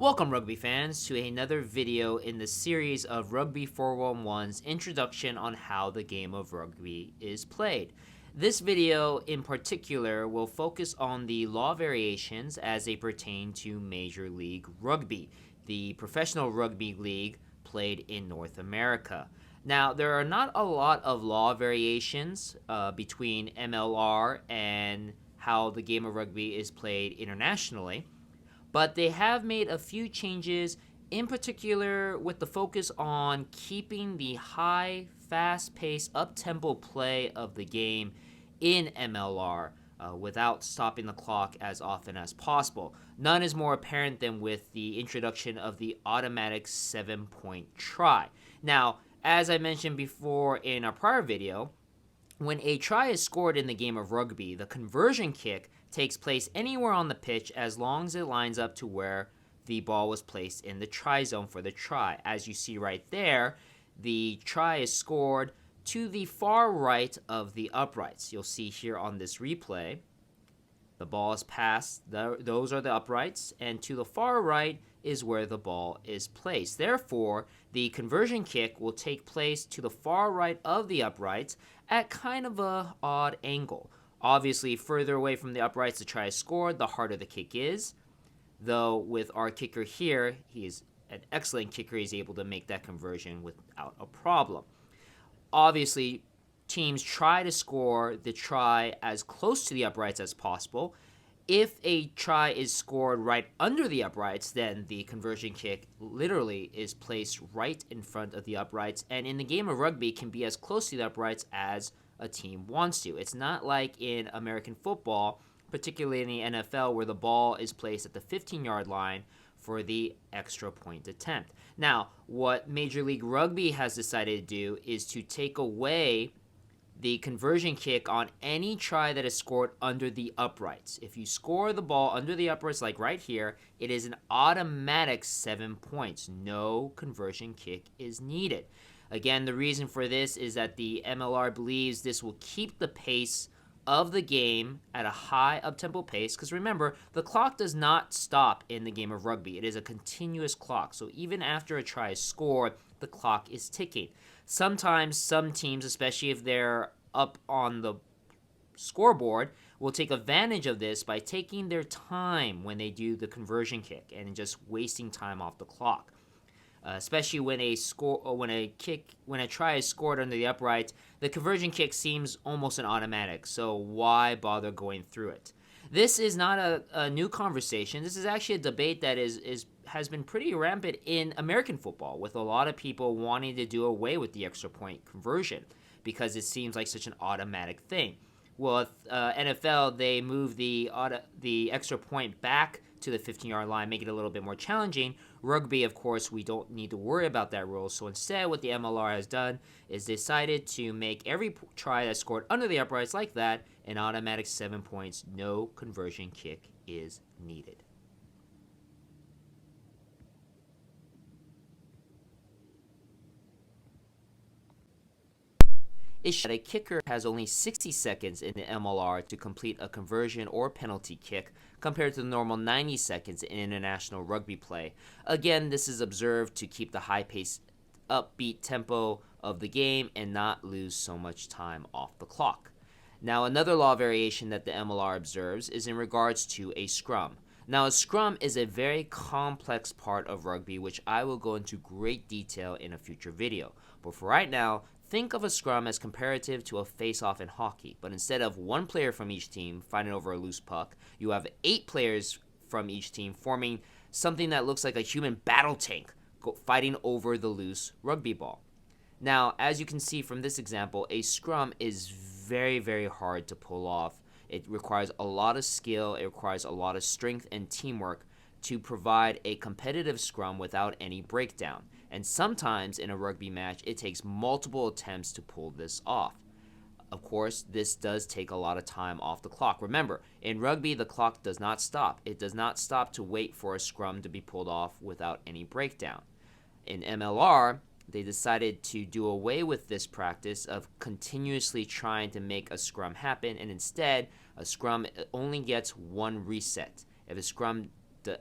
Welcome, rugby fans, to another video in the series of Rugby 411's introduction on how the game of rugby is played. This video in particular will focus on the law variations as they pertain to Major League Rugby, the professional rugby league played in North America. Now, there are not a lot of law variations between MLR and how the game of rugby is played internationally, but they have made a few changes, in particular with the focus on keeping the high, fast-paced, up-tempo play of the game in MLR without stopping the clock as often as possible. None is more apparent than with the introduction of the automatic 7-point try. Now, as I mentioned before in a prior video, when a try is scored in the game of rugby, the conversion kick takes place anywhere on the pitch as long as it lines up to where the ball was placed in the try zone for the try. As you see right there, the try is scored to the far right of the uprights. You'll see here on this replay, the ball is passed, those are the uprights, and to the far right is where the ball is placed. Therefore, the conversion kick will take place to the far right of the uprights at kind of an odd angle. Obviously, further away from the uprights the try is scored, the harder the kick is. Though with our kicker here, he is an excellent kicker. He's able to make that conversion without a problem. Obviously, teams try to score the try as close to the uprights as possible. If a try is scored right under the uprights, then the conversion kick literally is placed right in front of the uprights, and in the game of rugby can be as close to the uprights as a team wants to. It's not like in American football, particularly in the NFL, where the ball is placed at the 15-yard line for the extra point attempt. Now, what Major League Rugby has decided to do is to take away the conversion kick on any try that is scored under the uprights. If you score the ball under the uprights, like right here, it is an automatic 7 points. No conversion kick is needed. Again, the reason for this is that the MLR believes this will keep the pace of the game at a high up-tempo pace, because remember, the clock does not stop in the game of rugby. It is a continuous clock, so even after a try is scored, the clock is ticking. Sometimes some teams, especially if they're up on the scoreboard, will take advantage of this by taking their time when they do the conversion kick and just wasting time off the clock. Especially when a try is scored under the upright, the conversion kick seems almost an automatic. So why bother going through it? This is not a new conversation. This is actually a debate that has been pretty rampant in American football, with a lot of people wanting to do away with the extra point conversion because it seems like such an automatic thing. Well, with NFL, they move the extra point back to the 15-yard line, make it a little bit more challenging. Rugby, of course, we don't need to worry about that rule. So instead, what the MLR has done is decided to make every try that's scored under the uprights like that an automatic 7 points. No conversion kick is needed. A kicker has only 60 seconds in the MLR to complete a conversion or penalty kick compared to the normal 90 seconds in international rugby play. Again, this is observed to keep the high-paced, upbeat tempo of the game and not lose so much time off the clock. Now, another law variation that the MLR observes is in regards to a scrum. Now, a scrum is a very complex part of rugby, which I will go into great detail in a future video. But for right now, think of a scrum as comparative to a face-off in hockey, but instead of one player from each team fighting over a loose puck, you have 8 players from each team forming something that looks like a human battle tank fighting over the loose rugby ball. Now, as you can see from this example, a scrum is very, very hard to pull off. It requires a lot of skill, it requires a lot of strength and teamwork to provide a competitive scrum without any breakdown. And sometimes in a rugby match, it takes multiple attempts to pull this off. Of course, this does take a lot of time off the clock. Remember, in rugby, the clock does not stop. It does not stop to wait for a scrum to be pulled off without any breakdown. In MLR, they decided to do away with this practice of continuously trying to make a scrum happen, and instead, a scrum only gets one reset. If a scrum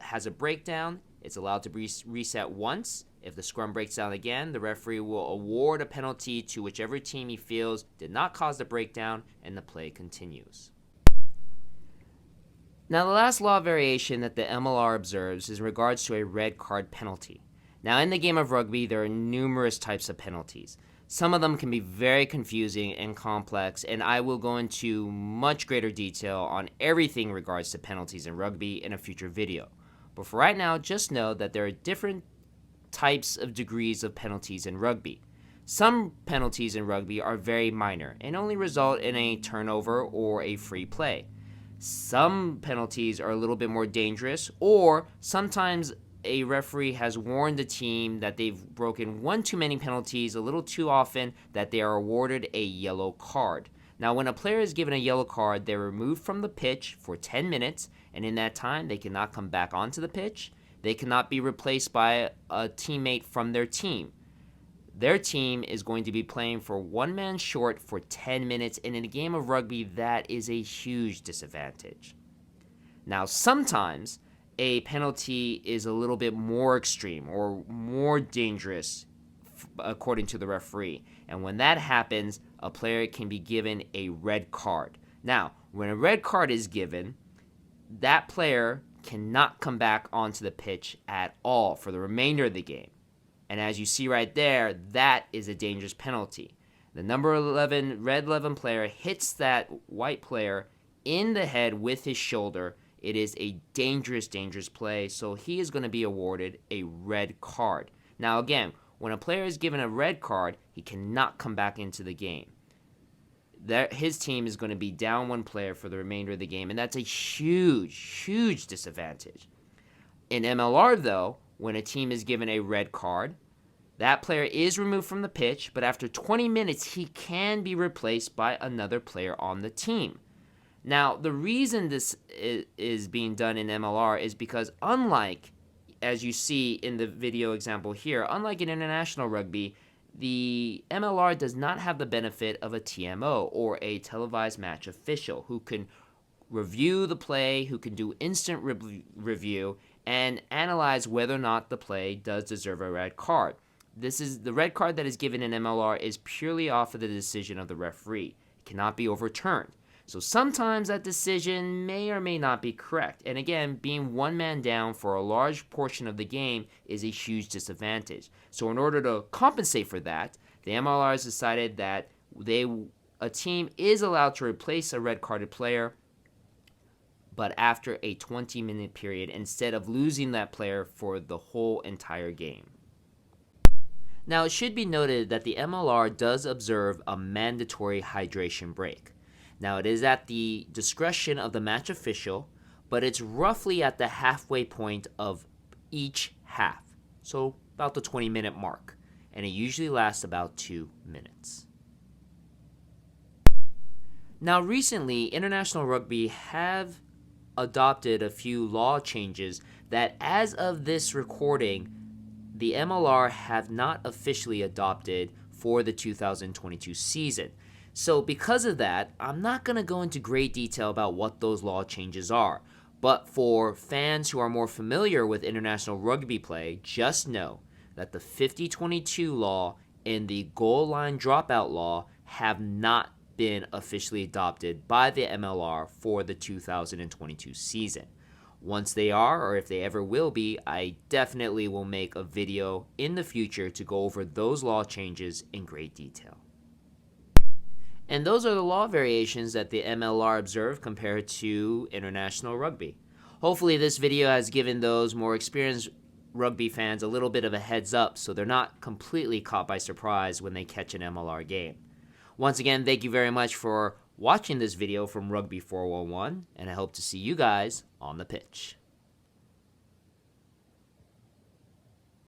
has a breakdown, It's allowed to be reset once. If the scrum breaks down again, the referee will award a penalty to whichever team he feels did not cause the breakdown, and the play continues. Now, the last law variation that the MLR observes is in regards to a red card penalty. Now, in the game of rugby, there are numerous types of penalties. Some of them can be very confusing and complex, and I will go into much greater detail on everything in regards to penalties in rugby in a future video. But for right now, just know that there are different types of degrees of penalties in rugby. Some penalties in rugby are very minor and only result in a turnover or a free play. Some penalties are a little bit more dangerous, or sometimes a referee has warned the team that they've broken one too many penalties a little too often that they are awarded a yellow card. Now, when a player is given a yellow card, they're removed from the pitch for 10 minutes, and in that time, they cannot come back onto the pitch. They cannot be replaced by a teammate from their team. Their team is going to be playing for one man short for 10 minutes, and in a game of rugby, that is a huge disadvantage. Now, sometimes a penalty is a little bit more extreme or more dangerous according to the referee, and when that happens, a player can be given a red card. Now, when a red card is given, that player cannot come back onto the pitch at all for the remainder of the game. And as you see right there, that is a dangerous penalty. The number 11, red 11 player hits that white player in the head with his shoulder. It is a dangerous, dangerous play, so he is going to be awarded a red card. Now again, when a player is given a red card, he cannot come back into the game. His team is going to be down one player for the remainder of the game, and that's a huge, huge disadvantage. In MLR, though, when a team is given a red card, that player is removed from the pitch, but after 20 minutes, he can be replaced by another player on the team. Now, the reason this is being done in MLR is because unlike, as you see in the video example here, unlike in International Rugby, the MLR does not have the benefit of a TMO, or a televised match official, who can review the play, who can do instant review, and analyze whether or not the play does deserve a red card. The red card that is given in MLR is purely off of the decision of the referee. It cannot be overturned. So sometimes that decision may or may not be correct. And again, being one man down for a large portion of the game is a huge disadvantage. So in order to compensate for that, the MLR has decided that a team is allowed to replace a red-carded player, but after a 20-minute period, instead of losing that player for the whole entire game. Now, it should be noted that the MLR does observe a mandatory hydration break. Now, it is at the discretion of the match official, but it's roughly at the halfway point of each half, so about the 20-minute mark, and it usually lasts about 2 minutes. Now, recently, International Rugby have adopted a few law changes that, as of this recording, the MLR have not officially adopted for the 2022 season. So because of that, I'm not going to go into great detail about what those law changes are. But for fans who are more familiar with international rugby play, just know that the 50-22 law and the goal line dropout law have not been officially adopted by the MLR for the 2022 season. Once they are, or if they ever will be, I definitely will make a video in the future to go over those law changes in great detail. And those are the law variations that the MLR observed compared to International Rugby. Hopefully this video has given those more experienced rugby fans a little bit of a heads up so they're not completely caught by surprise when they catch an MLR game. Once again, thank you very much for watching this video from Rugby 411, and I hope to see you guys on the pitch.